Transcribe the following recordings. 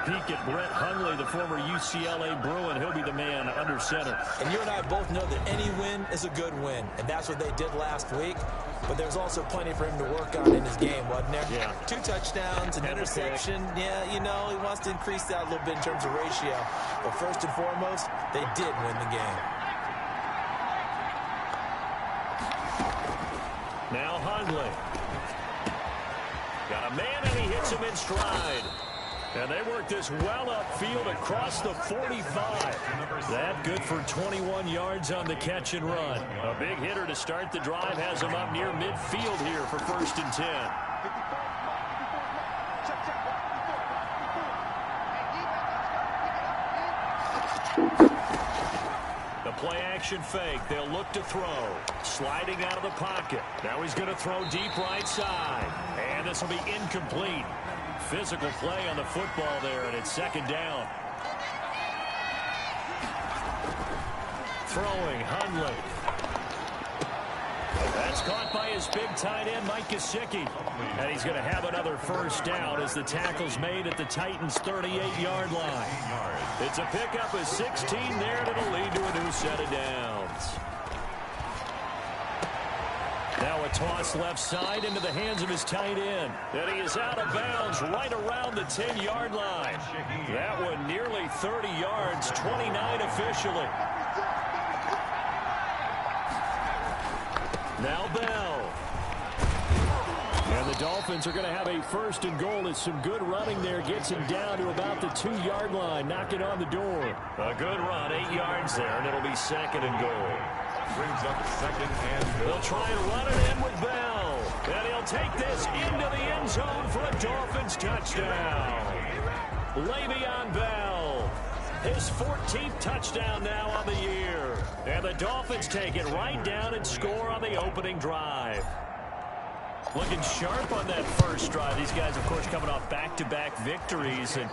peek at Brett Hundley, the former UCLA Bruin. He'll be the man under center. And you and I both know that any win is a good win, and that's what they did last week. But there's also plenty for him to work on in his game, wasn't there? Yeah. 2 touchdowns, an interception. Yeah, you know, he wants to increase that a little bit in terms of ratio. But first and foremost, they did win the game. Now Hundley. Got a man, and he hits him in stride. And they work this well upfield across the 45. That good for 21 yards on the catch and run. A big hitter to start the drive has him up near midfield here for 1st and 10. The play action fake. They'll look to throw. Sliding out of the pocket. Now he's going to throw deep right side. And this will be incomplete. Physical play on the football there, and it's 2nd down. Throwing, Hundley. That's caught by his big tight end, Mike Gesicki. And he's going to have another 1st down as the tackle's made at the Titans' 38-yard line. It's a pickup of 16 there, and it'll lead to a new set of downs. Now a toss left side into the hands of his tight end. And he is out of bounds right around the 10-yard line. That one nearly 30 yards, 29 officially. Now Bell. And the Dolphins are going to have a 1st and goal. It's some good running there. Gets him down to about the 2-yard line. Knocking on the door. A good run, 8 yards there, and it'll be 2nd and goal. Brings up 2nd and goal. They'll try and run it in with Bell. And he'll take this into the end zone for a Dolphins touchdown. Le'Veon Bell. His 14th touchdown now on the year. And the Dolphins take it right down and score on the opening drive. Looking sharp on that first drive. These guys, of course, coming off back-to-back victories. And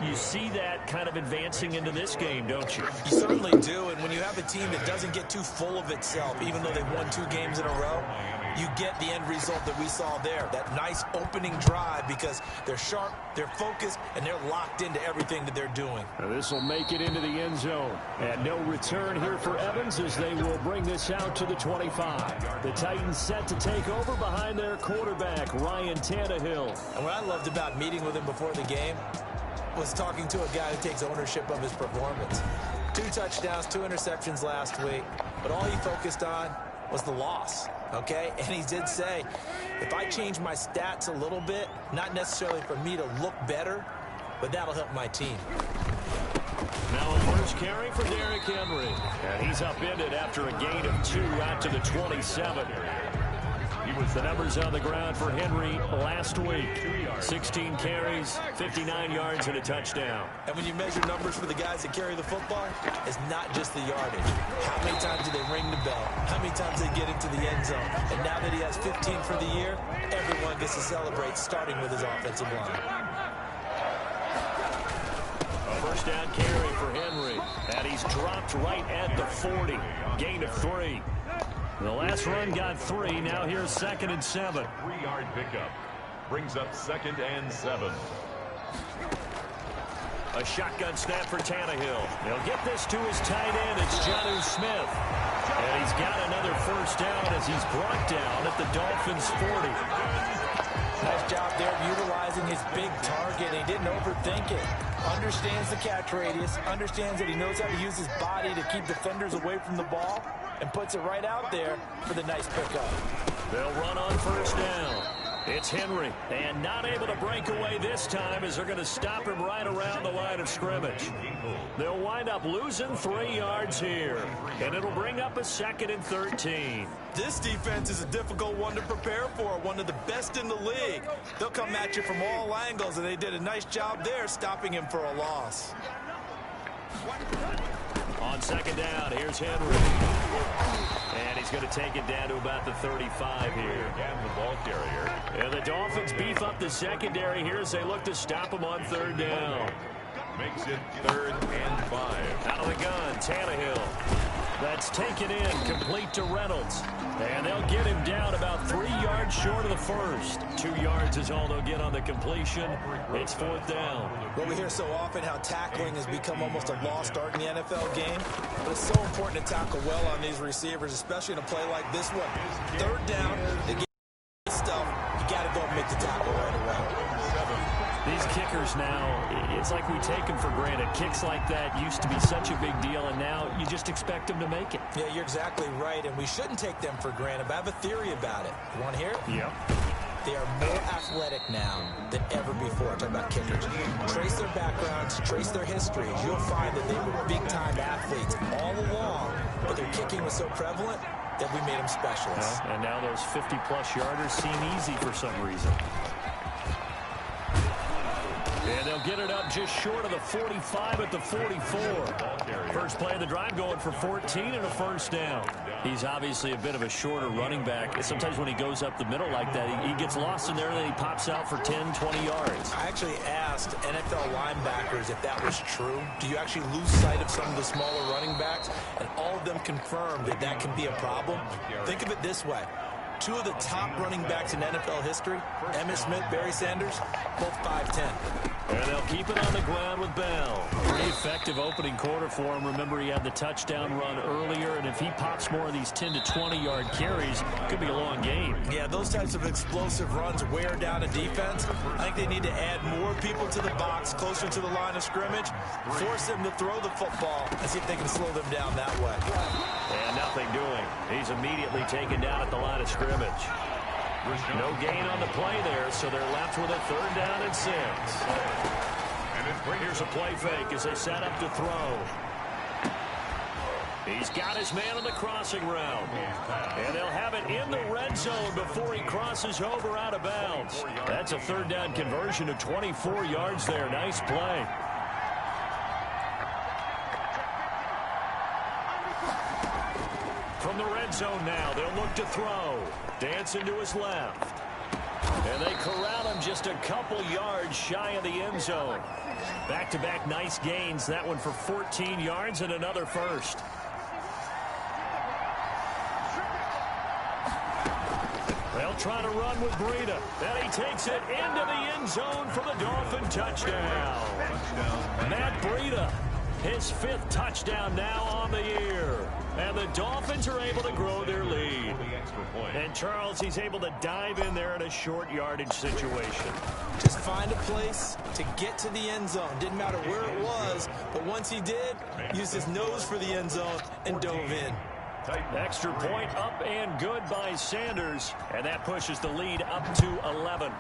you see that kind of advancing into this game, don't you? You certainly do. And when you have a team that doesn't get too full of itself, even though they've won 2 games in a row, you get the end result that we saw there. That nice opening drive because they're sharp, they're focused, and they're locked into everything that they're doing. This will make it into the end zone. And no return here for Evans as they will bring this out to the 25. The Titans set to take over behind their quarterback, Ryan Tannehill. And what I loved about meeting with him before the game was talking to a guy who takes ownership of his performance. 2 touchdowns, 2 interceptions last week, but all he focused on was the loss. Okay, and he did say, if I change my stats a little bit, not necessarily for me to look better, but that'll help my team. Now a first carry for Derrick Henry. And he's upended after a gain of 2 out to the 27. He was the numbers on the ground for Henry last week. 16 carries, 59 yards, and a touchdown. And when you measure numbers for the guys that carry the football, it's not just the yardage. How many times do they ring the bell? How many times they get into the end zone? And now that he has 15 for the year, everyone gets to celebrate, starting with his offensive line. A first down carry for Henry. And he's dropped right at the 40. Gain of 3. The last run got 3. Now here's 2nd and 7. 3-yard pickup. Brings up 2nd and 7. A shotgun snap for Tannehill. He'll get this to his tight end. It's Jonnu Smith. And he's got another first down as he's brought down at the Dolphins' 40. Nice job there of utilizing his big target. He didn't overthink it. Understands the catch radius. Understands that he knows how to use his body to keep defenders away from the ball. And puts it right out there for the nice pickup. They'll run on first down. It's Henry. And not able to break away this time as they're going to stop him right around the line of scrimmage. They'll wind up losing 3 yards here. And it'll bring up a 2nd and 13. This defense is a difficult one to prepare for. One of the best in the league. They'll come at you from all angles. And they did a nice job there stopping him for a loss. On 2nd down, here's Henry. And he's going to take it down to about the 35 here. And the ball carrier. And the Dolphins beef up the secondary here as they look to stop him on 3rd down. Makes it 3rd and 5. Out of the gun, Tannehill. That's taken in, complete to Reynolds. And they'll get him down about 3 yards short of the first. 2 yards is all they'll get on the completion. It's 4th down. Well, we hear so often how tackling has become almost a lost art in the NFL game. But it's so important to tackle well on these receivers, especially in a play like this one. 3rd down, they get stuff. You got to go and make the tackle right away. These kickers now, it's like we take them for granted. Kicks like that used to be such a big deal, and now you just expect them to make it. Yeah, you're exactly right, and we shouldn't take them for granted, but I have a theory about it. You want to hear it? Yep. They are more athletic now than ever before. Talk about kickers. Trace their backgrounds, trace their histories. You'll find that they were big-time athletes all along, but their kicking was so prevalent that we made them specialists. And now those 50-plus yarders seem easy for some reason. And they'll get it up just short of the 45 at the 44. First play of the drive going for 14 and a 1st down. He's obviously a bit of a shorter running back. Sometimes when he goes up the middle like that, he gets lost in there and then he pops out for 10, 20 yards. I actually asked NFL linebackers if that was true. Do you actually lose sight of some of the smaller running backs? And all of them confirmed that that can be a problem. Think of it this way. 2 of the top running backs in NFL history, Emmitt Smith, Barry Sanders, both 5'10". And they'll keep it on the ground with Bell. Pretty effective opening quarter for him. Remember, he had the touchdown run earlier, and if he pops more of these 10 to 20-yard carries, could be a long game. Yeah, those types of explosive runs wear down a defense. I think they need to add more people to the box, closer to the line of scrimmage, force them to throw the football, and see if they can slow them down that way. And nothing doing. He's immediately taken down at the line of scrimmage. No gain on the play there, so they're left with a 3rd down and 6. Here's a play fake as they set up to throw. He's got his man on the crossing route. And they'll have it in the red zone before he crosses over out of bounds. That's a 3rd down conversion of 24 yards there. Nice play. From the red zone now, they'll look to throw. Dancing to his left. And they corral him just a couple yards shy of the end zone. Back-to-back nice gains. That one for 14 yards and another 1st. They'll try to run with Breida. And he takes it into the end zone for the Dolphin touchdown. Matt Breida, his 5th touchdown now on the year. And the Dolphins are able to grow their lead. And Charles, he's able to dive in there in a short yardage situation. Just find a place to get to the end zone. Didn't matter where it was, but once he did, used his nose for the end zone and dove in. Extra point up and good by Sanders. And that pushes the lead up to 11.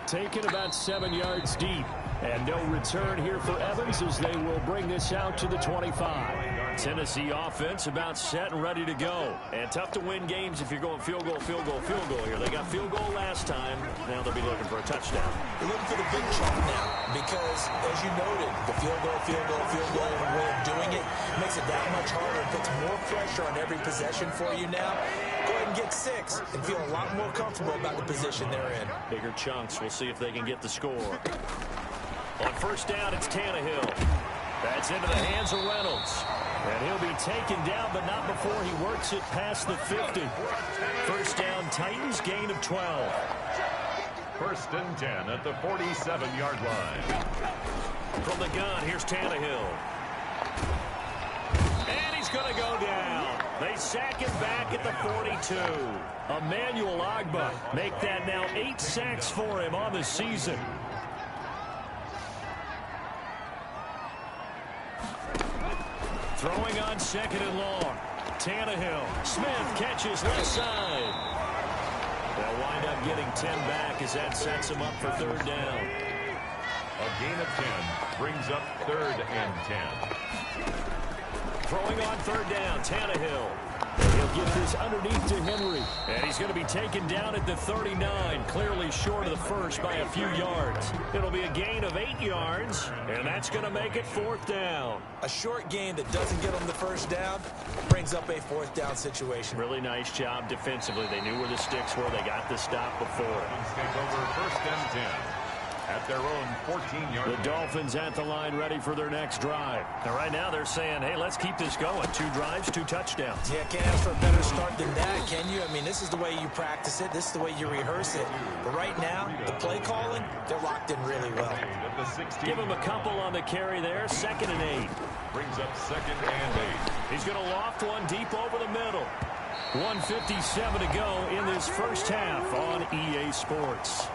Taken about 7 yards deep. And no return here for Evans as they will bring this out to the 25. Tennessee offense about set and ready to go. And tough to win games if you're going field goal, field goal, field goal here. They got field goal last time. Now they'll be looking for a touchdown. They're looking for the big chunk now because, as you noted, the field goal, way of doing it makes it that much harder and puts more pressure on every possession for you now. Go ahead and get 6 and feel a lot more comfortable about the position they're in. Bigger chunks. We'll see if they can get the score. On 1st down, it's Tannehill. That's into the hands of Reynolds. And he'll be taken down, but not before he works it past the 50. 1st down, Titans, gain of 12. 1st and 10 at the 47-yard line. From the gun, here's Tannehill. And he's going to go down. They sack him back at the 42. Emmanuel Ogbah make that now 8 sacks for him on the season. Throwing on 2nd and long. Tannehill. Smith catches left side. They'll wind up getting 10 back as that sets them up for 3rd down. A gain of 10 brings up 3rd and 10. Throwing on 3rd down, Tannehill. He'll get this underneath to Henry. And he's going to be taken down at the 39, clearly short of the first by a few yards. It'll be a gain of 8 yards, and that's going to make it 4th down. A short gain that doesn't get them the 1st down brings up a 4th down situation. Really nice job defensively. They knew where the sticks were. They got the stop before. Take over 1st and 10. at their own 14-yard line. The Dolphins at the line ready for their next drive. And right now they're saying, hey, let's keep this going. 2 drives, 2 touchdowns. Yeah, can't ask for a better start than that, can you? I mean, this is the way you practice it. This is the way you rehearse it. But right now, the play calling, they're locked in really well. Give him a couple on the carry there. 2nd and 8. Brings up 2nd and 8. He's going to loft one deep over the middle. 1:57 to go in this first half on EA Sports.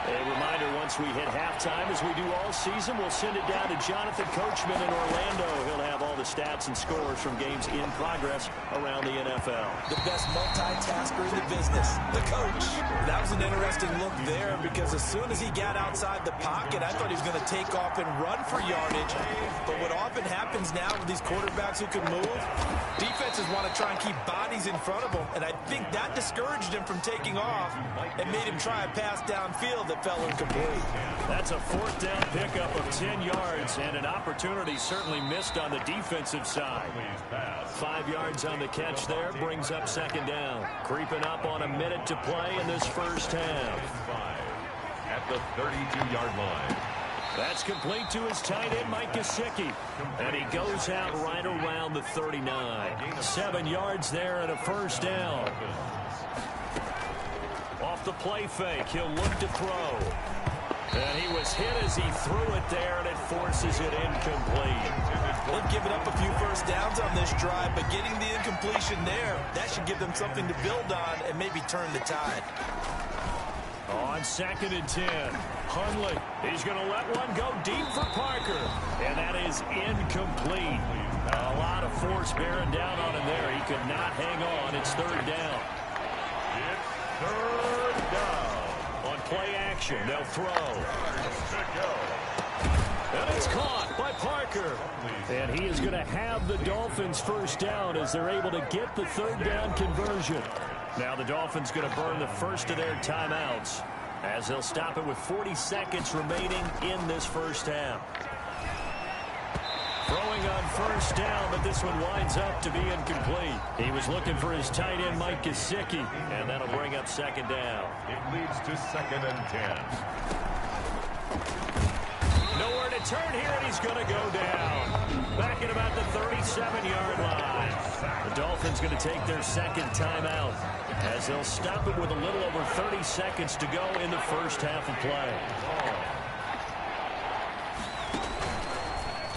A reminder, once we hit halftime, as we do all season, we'll send it down to Jonathan Coachman in Orlando. He'll have all the stats and scores from games in progress around the NFL. The best multitasker in the business, the coach. That was an interesting look there because as soon as he got outside the pocket, I thought he was going to take off and run for yardage. But what often happens now with these quarterbacks who can move, defenses want to try and keep bodies in front of them, and I think that discouraged him from taking off and made him try a pass downfield that fell incomplete. That's a 4th down pickup of 10 yards, and an opportunity certainly missed on the defensive side. 5 yards on the catch there, brings up 2nd down. Creeping up on a minute to play in this first half. At the 32-yard line. That's complete to his tight end, Mike Gesicki. And he goes out right around the 39. 7 yards there and a 1st down. Off the play fake, he'll look to throw. And he was hit as he threw it there, and it forces it incomplete. They've given up a few 1st downs on this drive, but getting the incompletion there, that should give them something to build on and maybe turn the tide. On 2nd and 10, Hundley, he's going to let one go deep for Parker, and that is incomplete. A lot of force bearing down on him there. He could not hang on. It's 3rd down. It's 3rd down. On play action, they'll throw. And it's caught by Parker. And he is going to have the Dolphins 1st down as they're able to get the 3rd down conversion. Now the Dolphins going to burn the first of their timeouts as they'll stop it with 40 seconds remaining in this first half. Throwing on 1st down, but this one winds up to be incomplete. He was looking for his tight end, Mike Gesicki, and that'll bring up 2nd down. It leads to 2nd and 10. Nowhere to turn here, and he's going to go down. Back at about the 37-yard line. The Dolphins going to take their 2nd timeout as they'll stop it with a little over 30 seconds to go in the first half of play.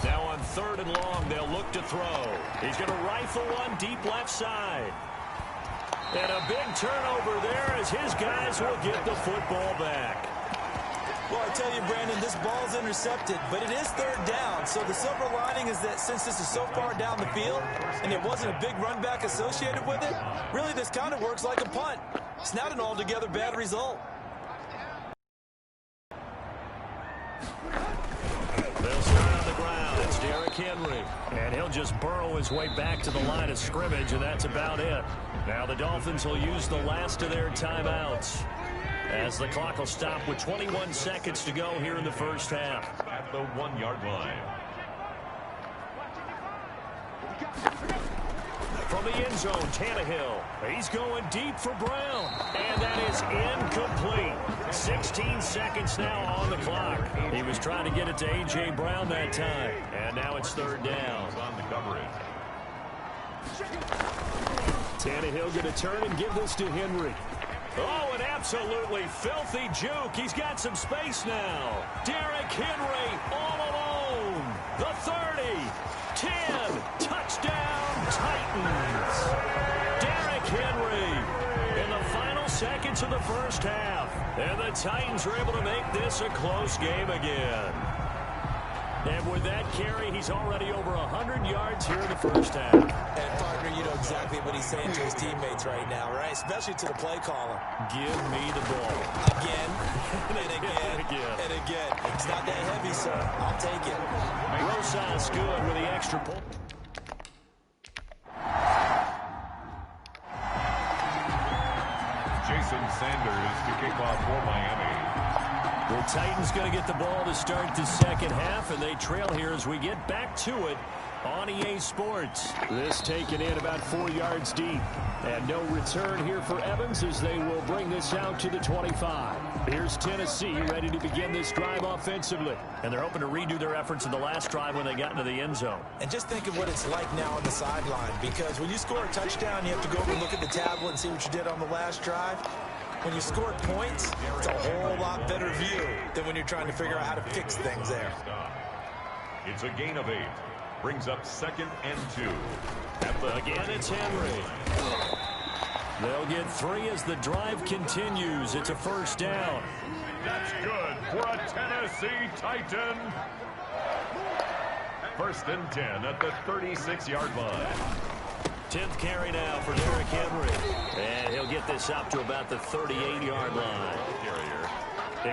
Now on 3rd and long, they'll look to throw. He's going to rifle one deep left side. And a big turnover there as his guys will get the football back. Well, I tell you, Brandon, this ball's intercepted, but it is 3rd down. So the silver lining is that since this is so far down the field and there wasn't a big run back associated with it, really this kind of works like a punt. It's not an altogether bad result. They'll start on the ground. It's Derrick Henry. And he'll just burrow his way back to the line of scrimmage, and that's about it. Now the Dolphins will use the last of their timeouts as the clock will stop with 21 seconds to go here in the first half. At the 1-yard line. From the end zone, Tannehill. He's going deep for Brown. And that is incomplete. 16 seconds now on the clock. He was trying to get it to A.J. Brown that time. And now it's 3rd down. On the coverage. Tannehill going to turn and give this to Henry. Oh, an absolutely filthy juke. He's got some space now. Derrick Henry all alone. The 30, 10, touchdown Titans. Derrick Henry in the final seconds of the first half. And the Titans are able to make this a close game again. And with that carry, he's already over 100 yards here in the first half. And, partner, you know exactly what he's saying to his teammates right now, right? Especially to the play caller. Give me the ball. Again, and again, and again. It's not that heavy, sir. I'll take it. Rosas good with the extra point. Jason Sanders to kick off for Miami. The Titans going to get the ball to start the second half, and they trail here as we get back to it on EA Sports. This taken in about 4 yards deep. And no return here for Evans as they will bring this out to the 25. Here's Tennessee ready to begin this drive offensively. And they're hoping to redo their efforts in the last drive when they got into the end zone. And just think of what it's like now on the sideline, because when you score a touchdown, you have to go over and look at the tablet and see what you did on the last drive. When you score points, it's a whole lot better view than when you're trying to figure out how to fix things there. It's a gain of 8. Brings up 2nd and 2. Again, it's Henry. They'll get 3 as the drive continues. It's a first down. That's good for a Tennessee Titan. 1st and 10 at the 36-yard line. 10th carry now for Derrick Henry. And he'll get this up to about the 38-yard line.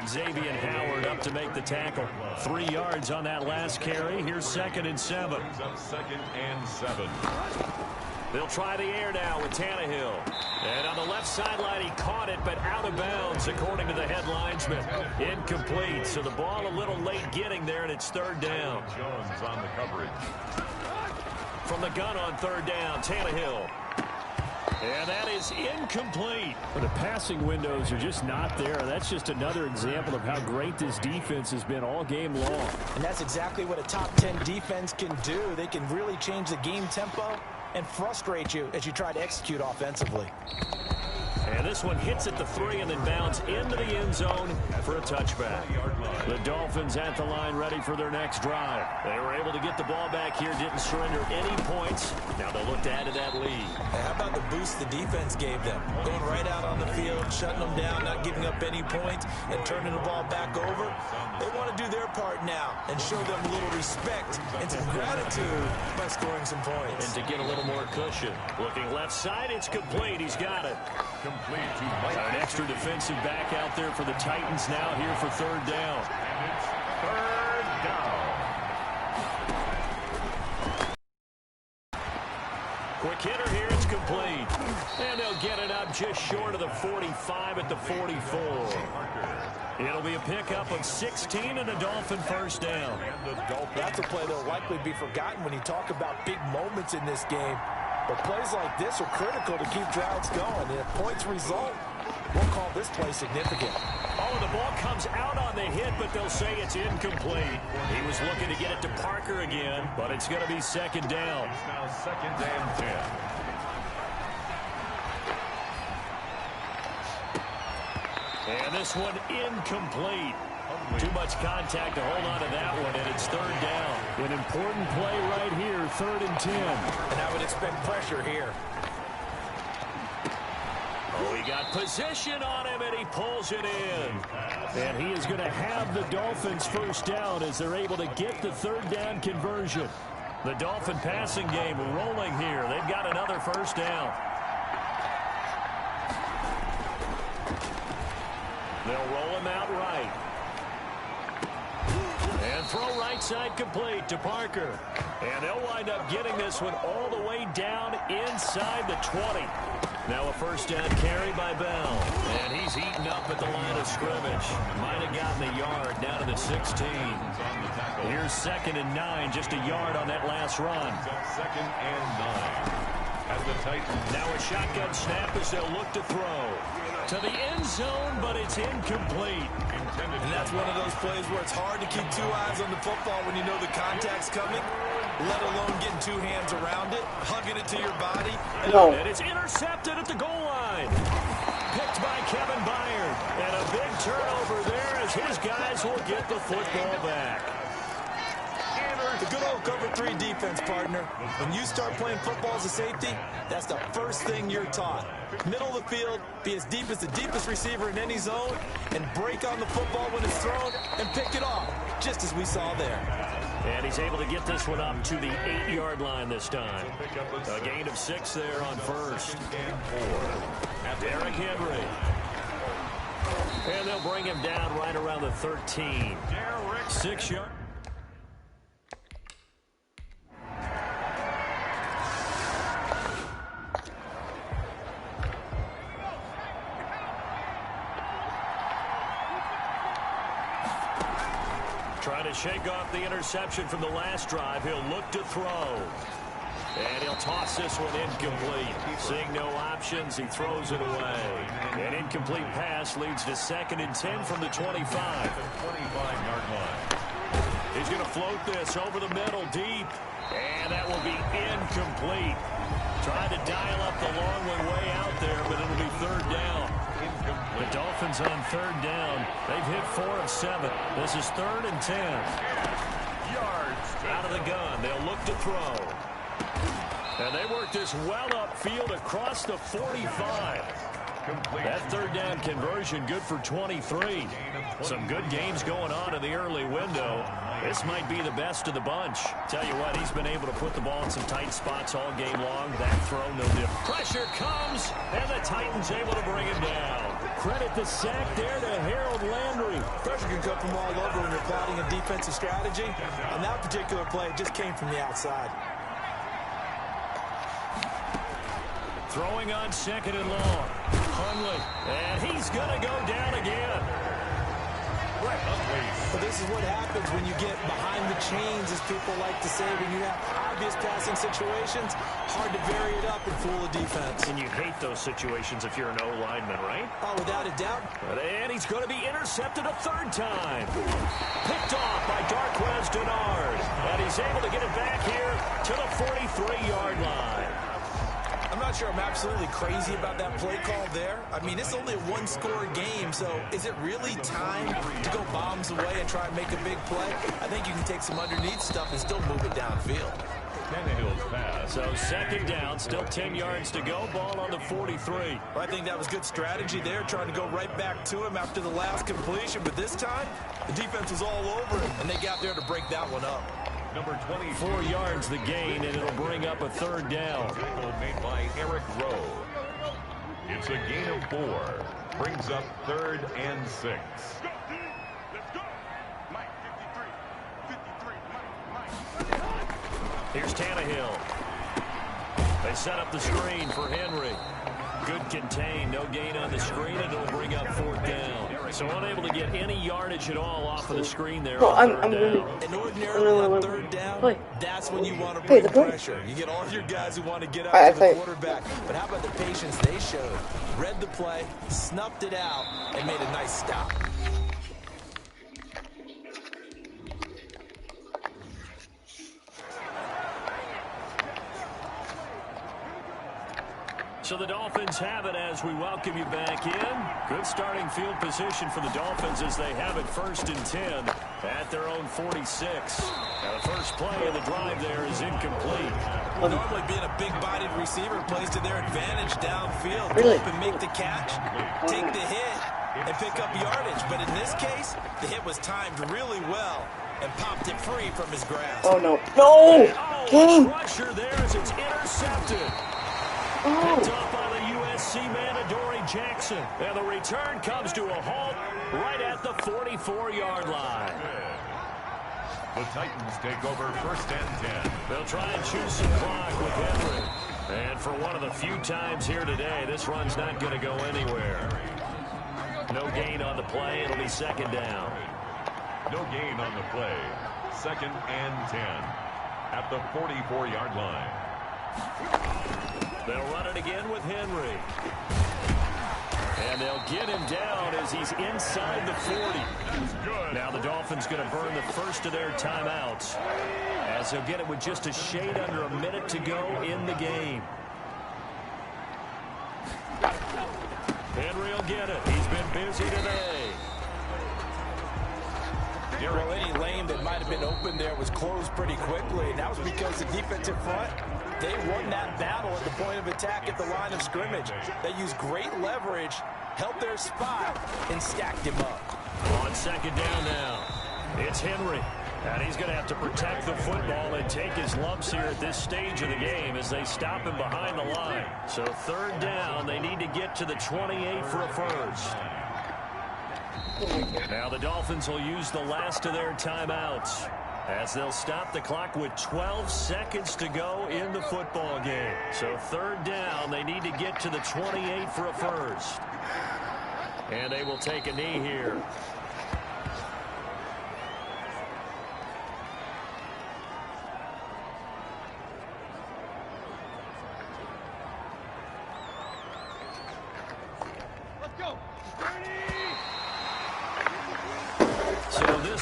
Xavier Howard up to make the tackle. 3 yards on that last carry. Here's 2nd and 7. 2nd and 7. They'll try the air now with Tannehill. And on the left sideline, he caught it, but out of bounds, according to the head linesman. Incomplete, so the ball a little late getting there, and it's 3rd down. Jones on the coverage. From the gun on 3rd down, Tannehill. And that is incomplete. The passing windows are just not there. That's just another example of how great this defense has been all game long. And that's exactly what a top 10 defense can do. They can really change the game tempo and frustrate you as you try to execute offensively. And this one hits at the 3 and then bounds into the end zone for a touchback. The Dolphins at the line ready for their next drive. They were able to get the ball back here, didn't surrender any points. Now they'll look to add to that lead. Hey, how about the boost the defense gave them? Going right out on the field, shutting them down, not giving up any points, and turning the ball back over. They want to do their part now and show them a little respect and some gratitude by scoring some points. And to get a little more cushion. Looking left side, it's complete. He's got it. Complete to Mike. An extra defensive back out there for the Titans now here for 3rd down. And it's 3rd down. Quick hitter here, it's complete. And they'll get it up just short of the 45 at the 44. It'll be a pickup of 16 and a Dolphin first down. That's a play that'll likely be forgotten when you talk about big moments in this game. But plays like this are critical to keep drives going. And if points result, we'll call this play significant. Oh, the ball comes out on the hit, but they'll say it's incomplete. He was looking to get it to Parker again, but it's going to be 2nd down. It's now 2nd and 10. And this one incomplete. Too much contact to hold on to that one, and it's 3rd down. An important play right here, 3rd and 10. And I would expect pressure here. Oh, he got position on him, and he pulls it in. And he is going to have the Dolphins first down as they're able to get the 3rd down conversion. The Dolphin passing game rolling here. They've got another first down. They'll roll him out right. And throw right side complete to Parker. And they'll wind up getting this one all the way down inside the 20. Now a first down carry by Bell. And he's eaten up at the line of scrimmage. Might have gotten a yard down to the 16. Here's 2nd and 9, just a yard on that last run. 2nd and 9. At the Titans. Now a shotgun snap as they'll look to throw. To the end zone, but it's incomplete. And that's one of those plays where it's hard to keep 2 eyes on the football when you know the contact's coming, let alone getting 2 hands around it, hugging it to your body. And it's intercepted at the goal line. Picked by Kevin Byard. And a big turnover there as his guys will get the football back. The good old cover 3 defense, partner. When you start playing football as a safety, that's the first thing you're taught. Middle of the field, be as deep as the deepest receiver in any zone, and break on the football when it's thrown and pick it off, just as we saw there. And he's able to get this one up to the 8-yard line this time. A gain of 6 there on first. And 4. Derrick Henry. And they'll bring him down right around the 13. 6-yard. Trying to shake off the interception from the last drive. He'll look to throw. And he'll toss this one incomplete. Seeing no options, he throws it away. An incomplete pass leads to 2nd and 10 from the 25. 25-yard line. He's going to float this over the middle deep. And that will be incomplete. Trying to dial up the long one way out there, but it'll be 3rd down. The Dolphins on 3rd down. They've hit 4 of 7. This is 3rd and 10. Yards out of the gun. They'll look to throw. And they work this well upfield across the 45. That 3rd down conversion good for 23. Some good games going on in the early window. This might be the best of the bunch. Tell you what, he's been able to put the ball in some tight spots all game long. That throw, no different. Pressure comes, and the Titans able to bring him down. Credit the sack there to Harold Landry. Pressure can come from all over when you're plotting a defensive strategy. On that particular play, it just came from the outside. Throwing on 2nd and long. Hundley. And he's going to go down again. But this is what happens when you get behind the chains, as people like to say. When you have obvious passing situations, hard to vary it up and fool a defense. And you hate those situations if you're an O-lineman, right? Oh, without a doubt. And he's going to be intercepted a 3rd time. Picked off by Darquez Denard. And he's able to get it back here to the 43-yard line. I'm not sure I'm absolutely crazy about that play call there. I mean, it's only a 1-score game, so is it really time to go bombs away and try and make a big play? I think you can take some underneath stuff and still move it downfield. Tannehill's pass. So 2nd down, still 10 yards to go. Ball on the 43. Well, I think that was good strategy there, trying to go right back to him after the last completion. But this time, the defense was all over him, and they got there to break that one up. Number 4 yards the gain, and it'll bring up a 3rd down. Tackle made by Eric Rowe. It's a gain of 4. Brings up 3rd and 6. Here's Tannehill. They set up the screen for Henry. Good contain, no gain on the screen, and it'll bring up 4th down. So unable to get any yardage at all off of the screen there. Bro, on 3rd I'm really, down. And ordinarily on 3rd down, that's when you want to Hey, bring the play. pressure. You get all your guys who want to get Alright, out to the I play. quarterback. But how about the patience they showed? Read the play, snuffed it out, and made a nice stop. So the Dolphins have it as we welcome you back in. Good starting field position for the Dolphins as they have it 1st and 10 at their own 46. Now the first play of the drive there is incomplete. Well, normally being a big-bodied receiver plays to their advantage downfield. Really? Go up and make the catch, take the hit, and pick up yardage. But in this case, the hit was timed really well and popped it free from his grasp. Oh, no. No! Oh, Game! pressure there as it's intercepted. Picked up by the USC man, Adoree Jackson. And the return comes to a halt right at the 44-yard line. The Titans take over 1st and 10. They'll try and choose some clock with Henry. And for one of the few times here today, this run's not going to go anywhere. No gain on the play. It'll be 2nd down. No gain on the play. 2nd and 10 at the 44-yard line. They'll run it again with Henry. And they'll get him down as he's inside the 40. Now the Dolphins going to burn the first of their timeouts as they'll get it with just a shade under a minute to go in the game. Henry will get it. He's been busy today. Well, any lane that might have been open there was closed pretty quickly. And that was because the defensive front, they won that battle at the point of attack at the line of scrimmage. They used great leverage, held their spot, and stacked him up. On 2nd down now, it's Henry. And he's going to have to protect the football and take his lumps here at this stage of the game as they stop him behind the line. So 3rd down, they need to get to the 28 for a first. Now the Dolphins will use the last of their timeouts as they'll stop the clock with 12 seconds to go in the football game. So 3rd down, they need to get to the 28 for a first. And they will take a knee here.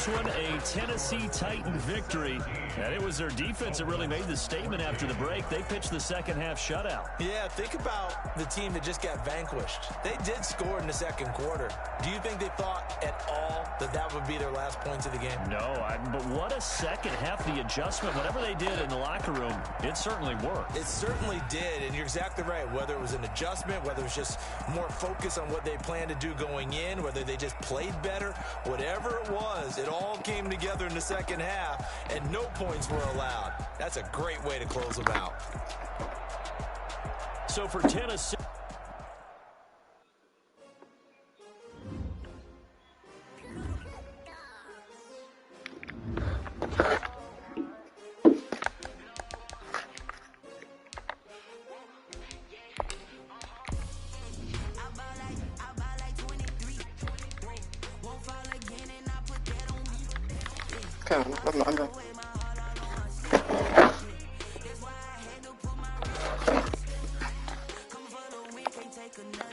this one a Tennessee Titan victory. And it was their defense that really made the statement after the break. They pitched the second half shutout. Yeah, think about the team that just got vanquished. They did score in the second quarter. Do you think they thought at all that that would be their last points of the game? No, but what a second half. The adjustment, whatever they did in the locker room, it certainly worked. It certainly did, and you're exactly right. Whether it was an adjustment, whether it was just more focus on what they planned to do going in, whether they just played better, whatever it was, it all came together in the second half, and no points were allowed. That's a great way to close them out. So for Tennessee, Okay, I'm